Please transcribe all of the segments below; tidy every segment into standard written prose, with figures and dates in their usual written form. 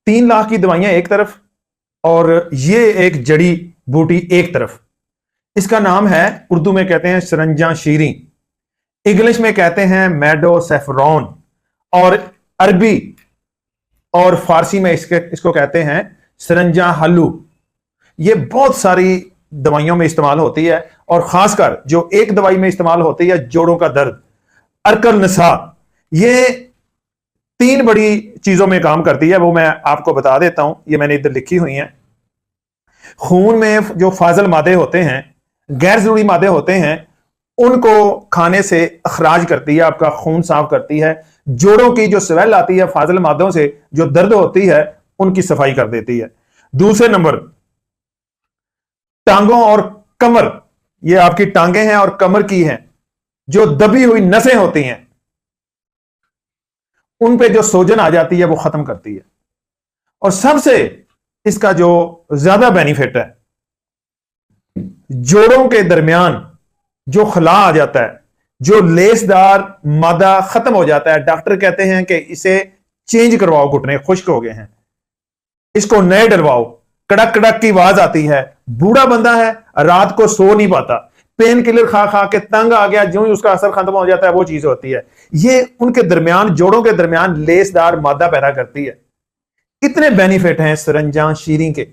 3 लाख की दवाइयां एक तरफ और ये एक जड़ी बूटी एक तरफ। इसका नाम है, उर्दू में कहते हैं सरंजा शीरी, इंग्लिश में कहते हैं मैडो सेफ्रॉन, और अरबी और फारसी में इसको कहते हैं सरंजा हल्लू। ये बहुत सारी दवाइयों में इस्तेमाल होती है और खासकर जो एक दवाई में इस्तेमाल होती है जोड़ों का दर्द, अरकल नसा, ये 3 बड़ी चीजों में काम करती है। वो मैं आपको बता देता हूं, ये मैंने इधर लिखी हुई हैं। खून में जो फाजल मादे होते हैं, गैर जरूरी मादे होते हैं, उनको खाने से अखराज करती है, आपका खून साफ करती है। जोड़ों की जो स्वेल आती है फाजल मादों से, जो दर्द होती है, उनकी सफाई कर देती है। दूसरे नंबर, टांगों और कमर, ये आपकी टांगें हैं और कमर की हैं, जो दबी हुई नसें होती हैं, उन पे जो सोजन आ जाती है वो खत्म करती है। और सबसे इसका जो ज्यादा बेनिफिट है, जोड़ों के दरमियान जो खला आ जाता है, जो लेसदार मादा खत्म हो जाता है, डॉक्टर कहते हैं कि इसे चेंज करवाओ, घुटने खुश्क हो गए हैं, इसको नए डलवाओ। कड़क कड़क की आवाज आती है, बूढ़ा बंदा है, रात को सो नहीं पाता, पेन किलर खा खा के तंग आ गया, जो ही उसका असर खत्म हो जाता है वो चीज होती है। ये उनके दरमियान, जोड़ों के दरमियान लेसदार मादा पैदा करती है। कितने बेनिफिट हैं सरंजा शीरी के।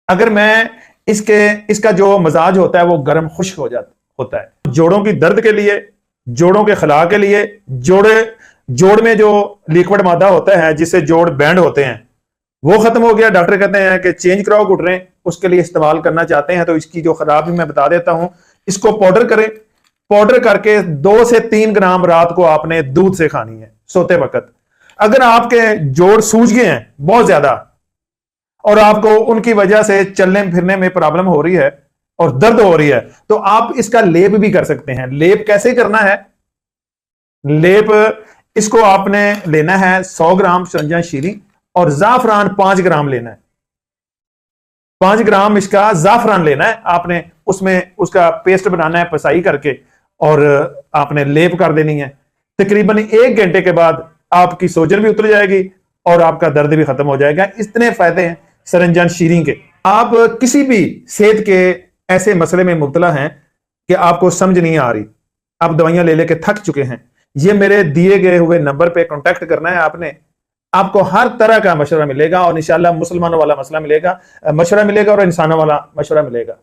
अगर मैं इसका जो मजाज होता है वो गर्म खुश्क होता है। जोड़ों की दर्द के लिए, जोड़ों के खला के लिए, जोड़ में जो लिक्विड मादा होता है जिससे जोड़ बैंड होते हैं वो खत्म हो गया, डॉक्टर कहते हैं कि चेंज कराओ घुटने, उसके लिए इस्तेमाल करना चाहते हैं तो इसकी जो खराबी मैं बता देता हूं। इसको पाउडर करें, पाउडर करके 2 से 3 ग्राम रात को आपने दूध से खानी है सोते वक्त। अगर आपके जोड़ सूज गए हैं बहुत ज्यादा और आपको उनकी वजह से चलने फिरने में प्रॉब्लम हो रही है और दर्द हो रही है, तो आप इसका लेप भी कर सकते हैं। लेप कैसे करना है? लेप, इसको आपने लेना है 100 ग्राम सरंजा शीरी और जाफरान 5 ग्राम लेना है। 5 ग्राम इसका जाफरान लेना है आपने, उसमें उसका पेस्ट बनाना है पसाई करके, और आपने लेप कर देनी है। तकरीबन 1 घंटे के बाद आपकी सोजन भी उतर जाएगी और आपका दर्द भी खत्म हो जाएगा। इतने फायदे हैं सरंजा शीरी के। आप किसी भी सेहत के ऐसे मसले में मुब्तला हैं कि आपको समझ नहीं आ रही, आप दवाइयां ले लेके थक चुके हैं, ये मेरे दिए गए हुए नंबर पे कांटेक्ट करना है आपने। आपको हर तरह का मशवरा मिलेगा और इंशाल्लाह मुसलमानों वाला मसला मिलेगा, मशवरा मिलेगा और इंसानों वाला मशवरा मिलेगा।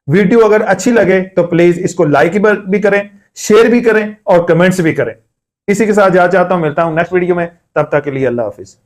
वीडियो अगर अच्छी लगे तो प्लीज इसको लाइक भी करें, शेयर भी करें और कमेंट्स भी करें। इसी के साथ जा चाहता हूं, मिलता हूं नेक्स्ट वीडियो में, तब तक के लिए अल्लाह हाफिज।